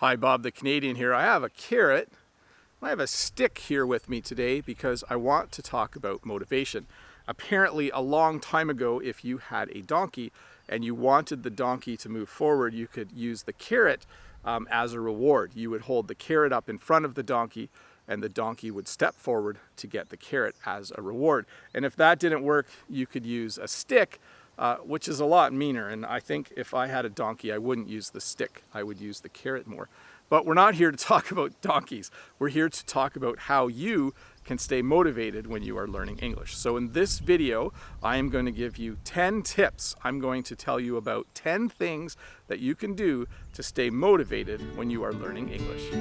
Hi, Bob the Canadian here. I have a carrot. I have a stick here with me today because I want to talk about motivation. Apparently, a long time ago, if you had a donkey and you wanted the donkey to move forward, you could use the carrot as a reward. You would hold the carrot up in front of the donkey and the donkey would step forward to get the carrot as a reward. And if that didn't work, you could use a stick, which is a lot meaner. And I think if I had a donkey, I wouldn't use the stick. I would use the carrot more. But we're not here to talk about donkeys. We're here to talk about how you can stay motivated when you are learning English. So in this video, I am going to give you 10 tips. I'm going to tell you about 10 things that you can do to stay motivated when you are learning English.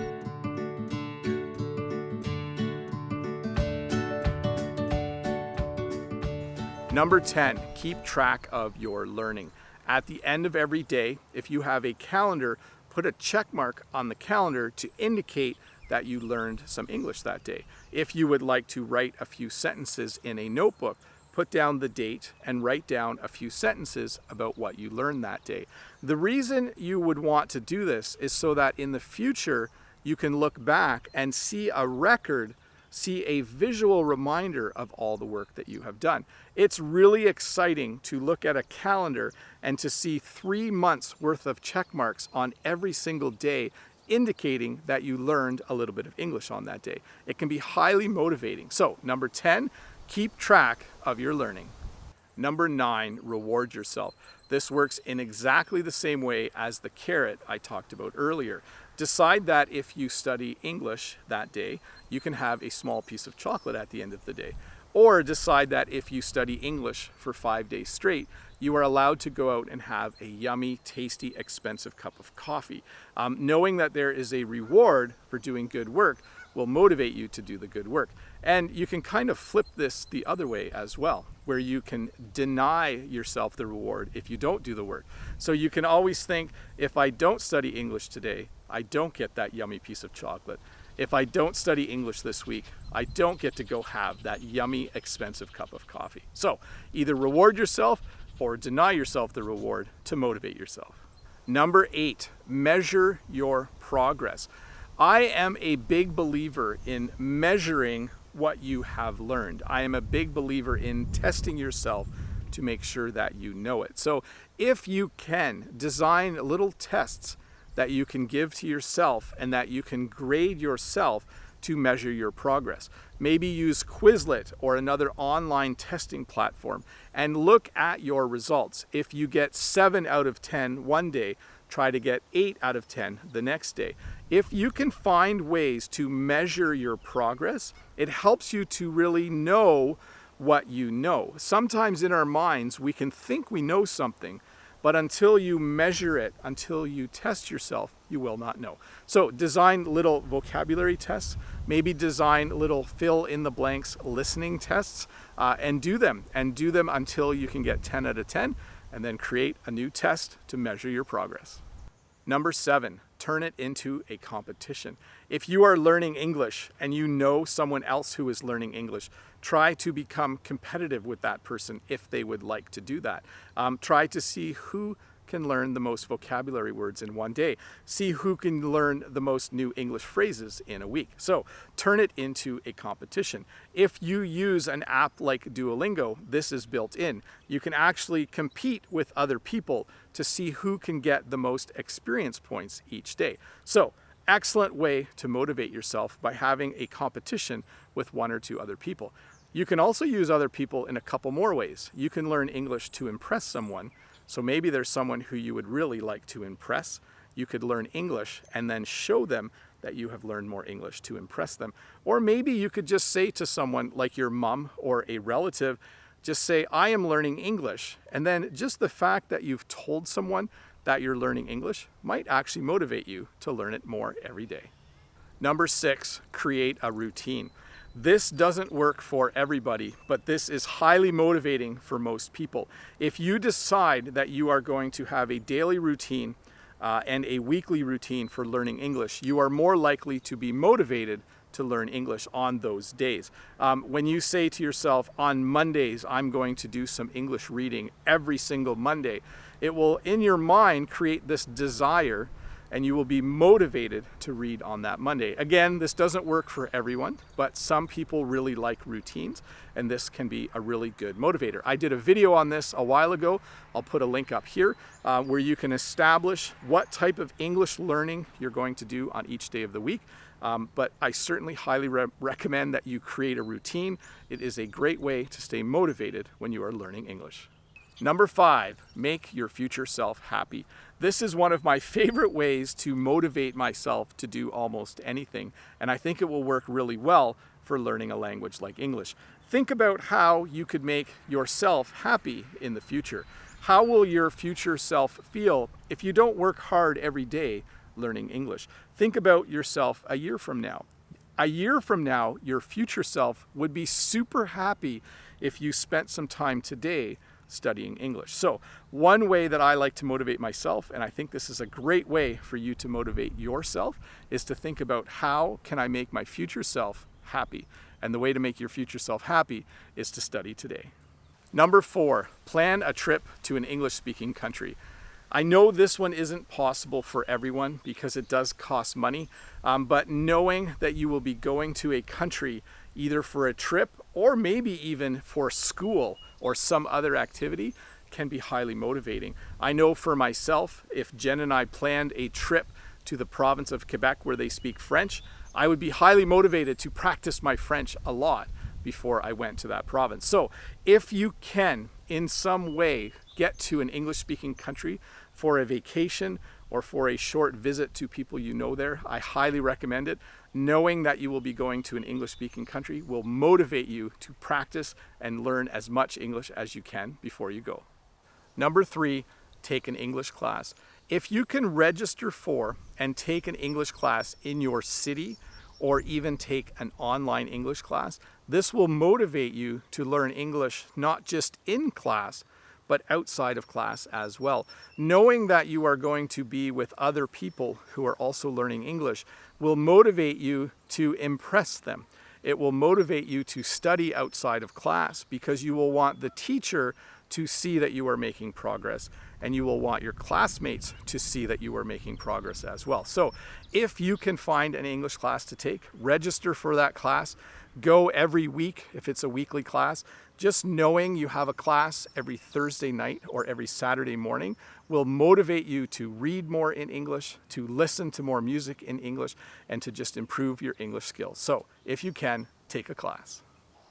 Number 10, keep track of your learning. At the end of every day, if you have a calendar, put a check mark on the calendar to indicate that you learned some English that day. If you would like to write a few sentences in a notebook, put down the date and write down a few sentences about what you learned that day. The reason you would want to do this is so that in the future you can look back and see a record, see a visual reminder of all the work that you have done. It's really exciting to look at a calendar and to see 3 months worth of check marks on every single day, indicating that you learned a little bit of English on that day. It can be highly motivating. So, number 10, keep track of your learning. Number 9, reward yourself. This works in exactly the same way as the carrot I talked about earlier. Decide that if you study English that day, you can have a small piece of chocolate at the end of the day. Or decide that if you study English for 5 days straight, you are allowed to go out and have a yummy, tasty, expensive cup of coffee. Knowing that there is a reward for doing good work will motivate you to do the good work. And you can kind of flip this the other way as well, where you can deny yourself the reward if you don't do the work. So you can always think, if I don't study English today, I don't get that yummy piece of chocolate. If I don't study English this week, I don't get to go have that yummy, expensive cup of coffee. So either reward yourself or deny yourself the reward to motivate yourself. Number 8, measure your progress. I am a big believer in measuring what you have learned. I am a big believer in testing yourself to make sure that you know it. So if you can, design little tests that you can give to yourself and that you can grade yourself to measure your progress. Maybe use Quizlet or another online testing platform and look at your results. If you get 7 out of 10 one day, try to get 8 out of 10 the next day. If you can find ways to measure your progress, it helps you to really know what you know. Sometimes in our minds, we can think we know something, but until you measure it, until you test yourself, you will not know. So design little vocabulary tests, maybe design little fill in the blanks listening tests, and do them until you can get 10 out of 10, and then create a new test to measure your progress. Number 7, turn it into a competition. If you are learning English and you know someone else who is learning English, try to become competitive with that person if they would like to do that. Try to see who can learn the most vocabulary words in one day. See who can learn the most new English phrases in a week. So turn it into a competition. If you use an app like Duolingo, this is built in. You can actually compete with other people to see who can get the most experience points each day. So excellent way to motivate yourself by having a competition with 1 or 2 other people. You can also use other people in a couple more ways. You can learn English to impress someone. So maybe there's someone who you would really like to impress. You could learn English and then show them that you have learned more English to impress them. Or maybe you could just say to someone like your mom or a relative, just say, I am learning English. And then just the fact that you've told someone that you're learning English might actually motivate you to learn it more every day. Number 6, create a routine. This doesn't work for everybody, but this is highly motivating for most people. If you decide that you are going to have a daily routine and a weekly routine for learning English, you are more likely to be motivated to learn English on those days. When you say to yourself, on Mondays, I'm going to do some English reading every single Monday, it will, in your mind, create this desire and you will be motivated to read on that Monday. Again, this doesn't work for everyone, but some people really like routines, and this can be a really good motivator. I did a video on this a while ago. I'll put a link up here where you can establish what type of English learning you're going to do on each day of the week. But I certainly highly recommend that you create a routine. It is a great way to stay motivated when you are learning English. Number 5, make your future self happy. This is one of my favorite ways to motivate myself to do almost anything, and I think it will work really well for learning a language like English. Think about how you could make yourself happy in the future. How will your future self feel if you don't work hard every day learning English? Think about yourself a year from now. A year from now, your future self would be super happy if you spent some time today studying English. So one way that I like to motivate myself, and I think this is a great way for you to motivate yourself, is to think about how can I make my future self happy? And the way to make your future self happy is to study today. Number 4, plan a trip to an English-speaking country. I know this one isn't possible for everyone because it does cost money, but knowing that you will be going to a country either for a trip or maybe even for school or some other activity can be highly motivating. I know for myself, if Jen and I planned a trip to the province of Quebec where they speak French, I would be highly motivated to practice my French a lot before I went to that province. So if you can, in some way, get to an English-speaking country for a vacation or for a short visit to people you know there, I highly recommend it. Knowing that you will be going to an English-speaking country will motivate you to practice and learn as much English as you can before you go. Number 3, take an English class. If you can register for and take an English class in your city, or even take an online English class, this will motivate you to learn English not just in class, but outside of class as well. Knowing that you are going to be with other people who are also learning English will motivate you to impress them. It will motivate you to study outside of class because you will want the teacher to see that you are making progress, and you will want your classmates to see that you are making progress as well. So if you can find an English class to take, register for that class, go every week if it's a weekly class. Just knowing you have a class every Thursday night or every Saturday morning will motivate you to read more in English, to listen to more music in English, and to just improve your English skills. So if you can, take a class.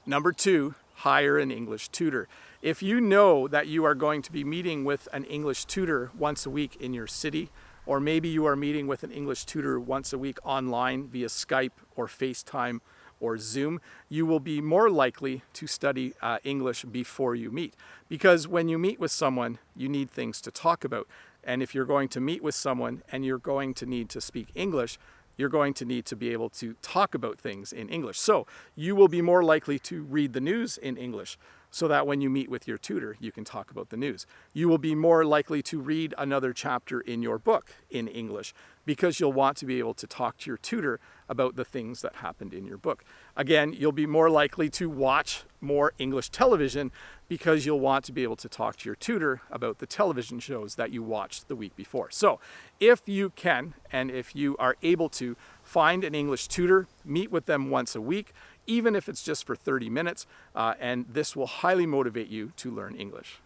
Number 2, hire an English tutor. If you know that you are going to be meeting with an English tutor once a week in your city, or maybe you are meeting with an English tutor once a week online via Skype or FaceTime or Zoom, you will be more likely to study English before you meet. Because when you meet with someone, you need things to talk about. And if you're going to meet with someone and you're going to need to speak English, you're going to need to be able to talk about things in English. So you will be more likely to read the news in English so that when you meet with your tutor, you can talk about the news. You will be more likely to read another chapter in your book in English because you'll want to be able to talk to your tutor about the things that happened in your book. Again, you'll be more likely to watch more English television because you'll want to be able to talk to your tutor about the television shows that you watched the week before. So if you can, and if you are able to, find an English tutor, meet with them once a week, even if it's just for 30 minutes, and this will highly motivate you to learn English.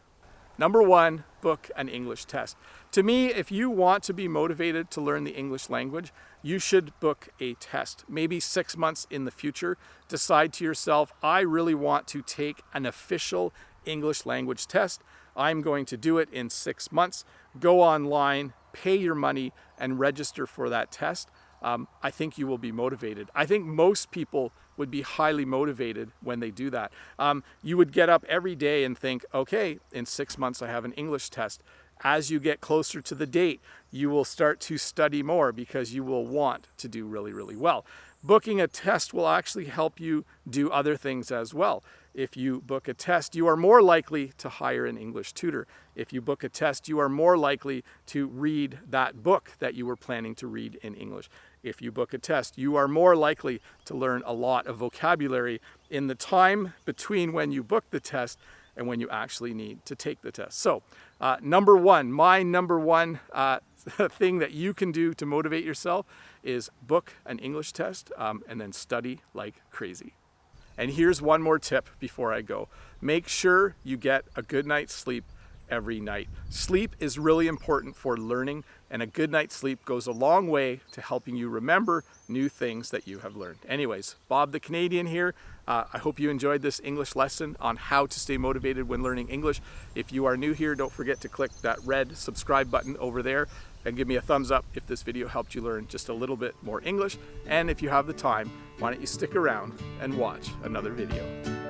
Number 1, book an English test. To me, if you want to be motivated to learn the English language, you should book a test. Maybe 6 months in the future, decide to yourself, I really want to take an official English language test. I'm going to do it in 6 months. Go online, pay your money, and register for that test. I think you will be motivated. I think most people would be highly motivated when they do that. You would get up every day and think, okay, in 6 months I have an English test. As you get closer to the date, you will start to study more because you will want to do really, really well. Booking a test will actually help you do other things as well. If you book a test, you are more likely to hire an English tutor. If you book a test, you are more likely to read that book that you were planning to read in English. If you book a test, you are more likely to learn a lot of vocabulary in the time between when you book the test and when you actually need to take the test. So my number one thing that you can do to motivate yourself is book an English test and then study like crazy. And here's one more tip before I go. Make sure you get a good night's sleep every night. Sleep is really important for learning, and a good night's sleep goes a long way to helping you remember new things that you have learned. Anyways, Bob the Canadian here. I hope you enjoyed this English lesson on how to stay motivated when learning English. If you are new here, don't forget to click that red subscribe button over there and give me a thumbs up if this video helped you learn just a little bit more English. And if you have the time, why don't you stick around and watch another video.